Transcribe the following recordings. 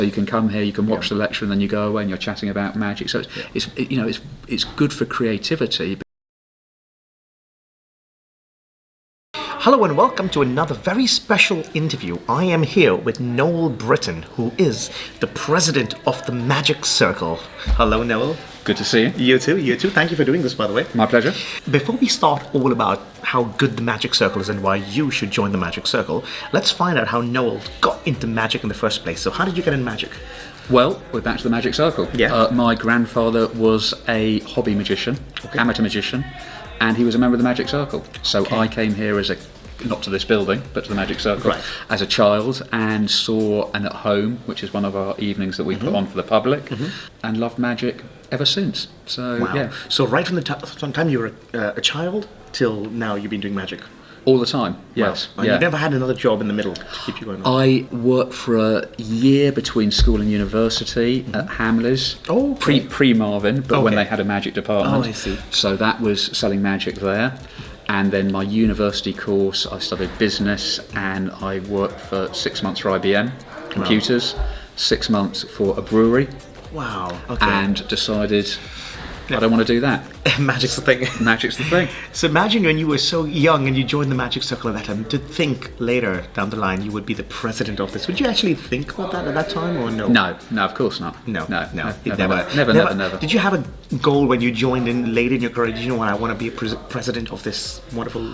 You can come here, you can watch the lecture, and then you go away and you're chatting about magic. So it's good for creativity. Hello and welcome to another very special interview. I am here with Noel Britton, who is the president of the Magic Circle. Hello, Noel. Good to see you. You too, you too. Thank you for doing this, by the way. My pleasure. Before we start all about how good the Magic Circle is and why you should join the Magic Circle, let's find out how Noel got into magic in the first place. So how did you get in magic? Well, we're back to the Magic Circle. Yeah. My grandfather was a hobby magician, amateur magician, and he was a member of the Magic Circle. So I came here as not to this building, but to the Magic Circle, as a child, and saw an At Home, which is one of our evenings that we put on for the public, and loved magic ever since. So, yeah. So right from the time you were a child till now, you've been doing magic? All the time, yes. Wow. And you never had another job in the middle to keep you going on? I worked for a year between school and university at Hamleys, pre-Marvin, but when they had a magic department. Oh, I see. So that was selling magic there. And then my university course, I studied business, and I worked for 6 months for IBM Computers, 6 months for a brewery. Wow. Okay. And decided I don't want to do that. Magic's the thing. Magic's the thing. So imagine when you were so young and you joined the Magic Circle at that time, to think later down the line you would be the president of this. Would you actually think about that at that time, or no? No, of course not. No. Never. Did you have a goal when you joined in late in your career? Did you know what, I want to be a president of this wonderful...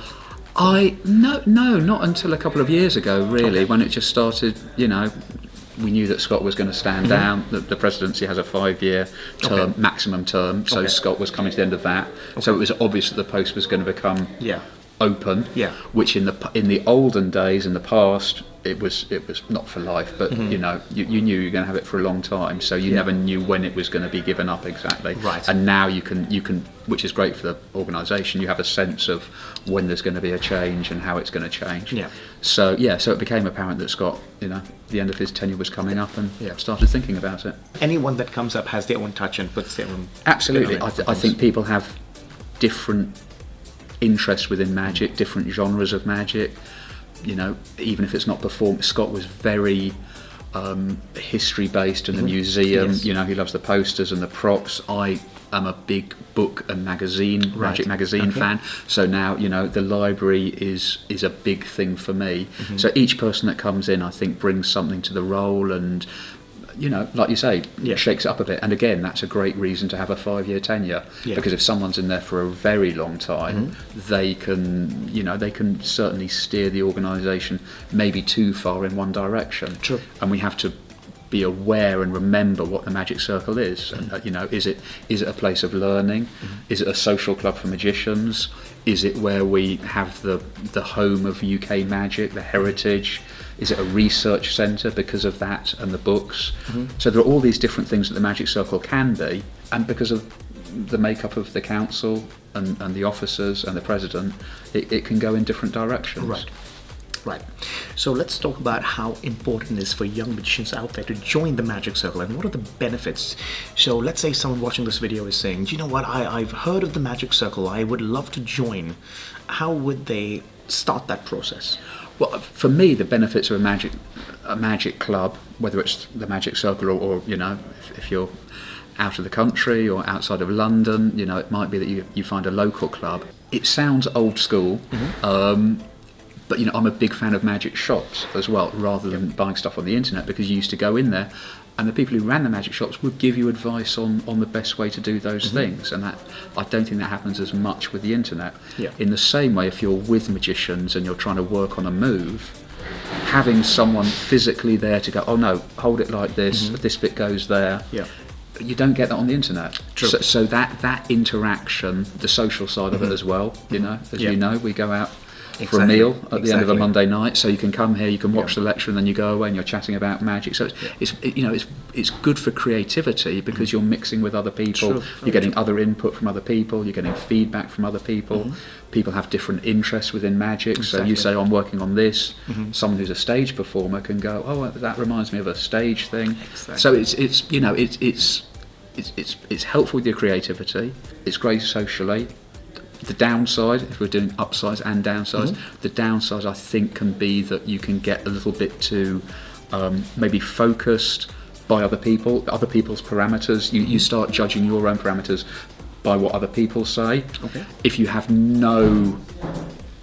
No, not until a couple of years ago, really, when it just started, we knew that Scott was going to stand down. The presidency has a 5-year term, maximum term, so Scott was coming to the end of that. So it was obvious that the post was going to become open. Which in the olden days, in the past, it was not for life, but you knew you were going to have it for a long time. So you never knew when it was going to be given up exactly. Right. And now you can, which is great for the organisation. You have a sense of when there's going to be a change and how it's going to change. So it became apparent that Scott, the end of his tenure was coming up, and started thinking about it. Anyone that comes up has their own touch and puts their own... Absolutely. I think people have different interests within magic, different genres of magic. Even if it's not performed, Scott was very history based in the museum. He loves the posters and the props. I am a big book and magazine, magic magazine fan. So now, the library is a big thing for me. So each person that comes in, I think, brings something to the role, and like you say, shakes it up a bit. And again, that's a great reason to have a 5-year tenure, because if someone's in there for a very long time, they can certainly steer the organisation maybe too far in one direction. True. And we have to be aware and remember what the Magic Circle is. And, is it a place of learning? Is it a social club for magicians? Is it where we have the home of UK magic, the heritage? Is it a research centre because of that and the books? So there are all these different things that the Magic Circle can be, and because of the makeup of the council and the officers and the president, it can go in different directions. Right. So let's talk about how important it is for young magicians out there to join the Magic Circle, and what are the benefits. So let's say someone watching this video is saying, do you know what, I've heard of the Magic Circle, I would love to join. How would they start that process? Well, for me, the benefits of a magic club, whether it's the Magic Circle or if you're out of the country or outside of London, it might be that you find a local club. It sounds old school, but I'm a big fan of magic shops as well, rather than buying stuff on the internet, because you used to go in there and the people who ran the magic shops would give you advice on the best way to do those things, and that I don't think that happens as much with the internet. In the same way, if you're with magicians and you're trying to work on a move, having someone physically there to go, oh no, hold it like this, this bit goes there. You don't get that on the internet. True. So that interaction, the social side of it as well, as you know, we go out for a meal at the end of a Monday night, so you can come here, you can watch the lecture, and then you go away and you're chatting about magic. So it's good for creativity, because you're mixing with other people. You're getting other input from other people. You're getting feedback from other people. People have different interests within magic. So you say, I'm working on this. Someone who's a stage performer can go, oh, that reminds me of a stage thing. So it's helpful with your creativity. It's great socially. The downside, if we're doing upsides and downsides, the downside I think can be that you can get a little bit too maybe focused by other people, other people's parameters. You start judging your own parameters by what other people say. Okay. If you have no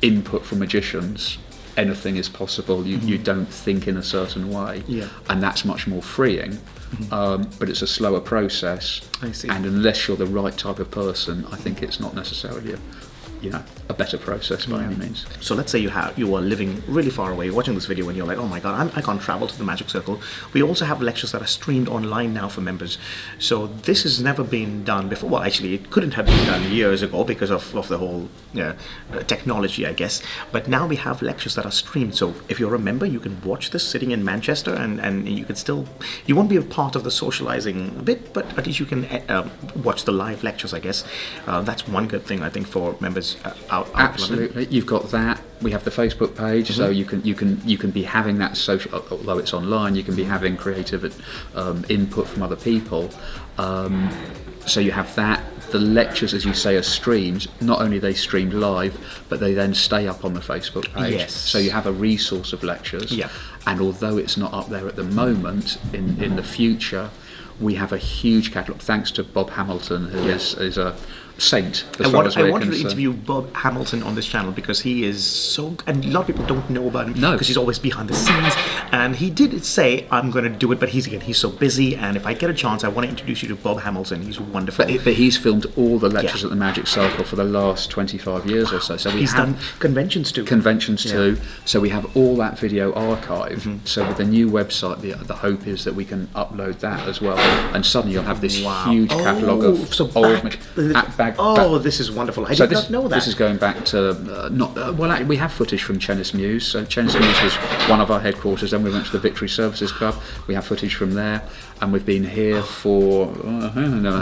input from magicians, anything is possible. You don't think in a certain way, Yeah. and that's much more freeing. But it's a slower process. I see. And unless you're the right type of person, I think it's not necessarily a better process by any means. So let's say you are living really far away, watching this video, and you're like, oh my god, I can't travel to the Magic Circle. We also have lectures that are streamed online now for members. So this has never been done before. Well, actually, it couldn't have been done years ago because of the whole technology, I guess. But now we have lectures that are streamed. So if you're a member, you can watch this sitting in Manchester, and you can still, you won't be a part of the socializing bit, but at least you can watch the live lectures, I guess. That's one good thing, I think, for members out of London. Absolutely, you've got that. We have the Facebook page, so you can be having that social. Although it's online, you can be having creative input from other people. So you have that. The lectures, as you say, are streamed. Not only are they streamed live, but they then stay up on the Facebook page. Yes. So you have a resource of lectures. Yeah. And although it's not up there at the moment, in the future, we have a huge catalogue. Thanks to Bob Hamilton, who is a saint as far as we're I wanted to concerned. interview Bob Hamilton on this channel because he is so, and a lot of people don't know about him. No. Because he's always behind the scenes, and he did say, I'm going to do it, but he's so busy, and if I get a chance, I want to introduce you to Bob Hamilton. He's wonderful. But he's filmed all the lectures Yeah. at the Magic Circle for the last 25 years or so. So we He's have done conventions too. conventions too. So we have all that video archived. So with the new website, the hope is that we can upload that as well, and suddenly you'll have this huge catalogue of so old this is wonderful. I So did not know that. This is going back to actually, we have footage from Chenis Mews. So Chenis Mews was one of our headquarters. Then we went to the Victory Services Club. We have footage from there, and we've been here for.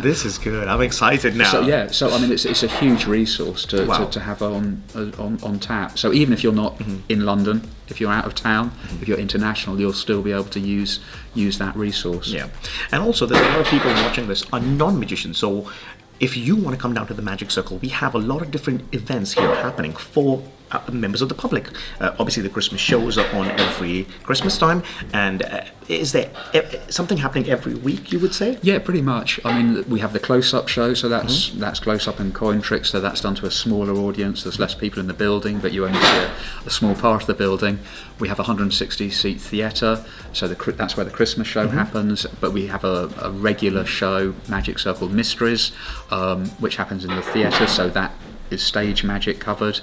This is good. I'm excited now. So I mean, it's a huge resource to have on tap. So even if you're not in London, if you're out of town, if you're international, you'll still be able to use that resource. Yeah, and also there's a lot of people watching this are non-magicians, so if you want to come down to the Magic Circle, we have a lot of different events here happening for members of the public. Obviously, the Christmas shows are on every Christmas time, and is there something happening every week, you would say? Yeah, pretty much. I mean, we have the close-up show, so that's close-up and coin tricks, so that's done to a smaller audience. There's less people in the building, but you only see a small part of the building. We have a 160-seat theatre, so that's where the Christmas show happens, but we have a regular show, Magic Circle Mysteries, which happens in the theatre, so that is stage magic covered.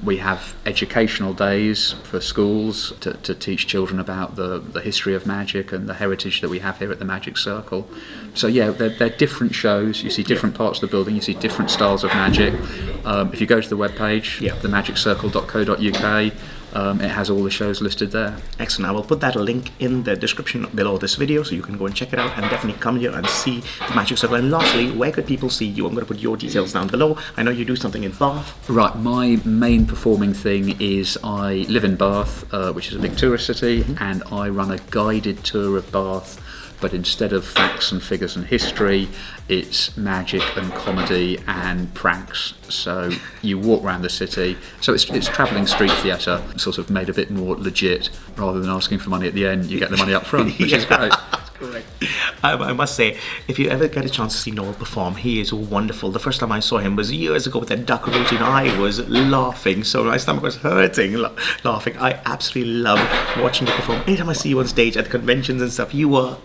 We have educational days for schools to teach children about the history of magic and the heritage that we have here at the Magic Circle. So yeah, they're different shows. You see different parts of the building, you see different styles of magic. If you go to the webpage, themagiccircle.co.uk, it has all the shows listed there. Excellent. I will put that link in the description below this video so you can go and check it out and definitely come here and see the Magic Circle. And lastly, where could people see you? I'm going to put your details down below. I know you do something in Bath. Right, my main performing thing is I live in Bath, which is a big tourist city, and I run a guided tour of Bath, but instead of facts and figures and history, it's magic and comedy and pranks. So you walk around the city. So it's travelling street theatre, sort of made a bit more legit. Rather than asking for money at the end, you get the money up front, which is great. Correct. I must say, if you ever get a chance to see Noel perform, he is wonderful. The first time I saw him was years ago with that duck routine. I was laughing, so my stomach was hurting laughing. I absolutely love watching you perform. Anytime I see you on stage at conventions and stuff, you are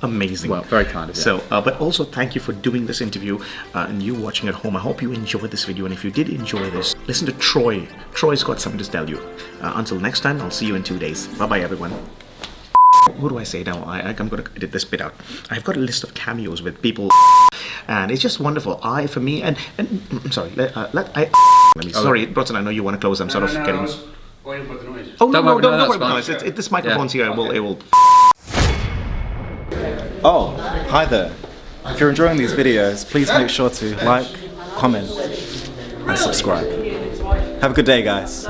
amazing. Well, very kind of you. So, but also thank you for doing this interview and you watching at home. I hope you enjoyed this video, and if you did enjoy this, listen to Troy. Troy's got something to tell you. Until next time, I'll see you in 2 days. Bye-bye, everyone. What do I say now? I'm going to edit this bit out. I've got a list of cameos with people, and it's just wonderful. I'm sorry. Sorry, Bronson. I know you want to close. I'm sort of getting. Why don't put the noise? Oh no, Don't worry, don't that's worry about fine. the noise. This microphone's here. It will. Oh, hi there. If you're enjoying these videos, please make sure to like, comment, and subscribe. Have a good day, guys.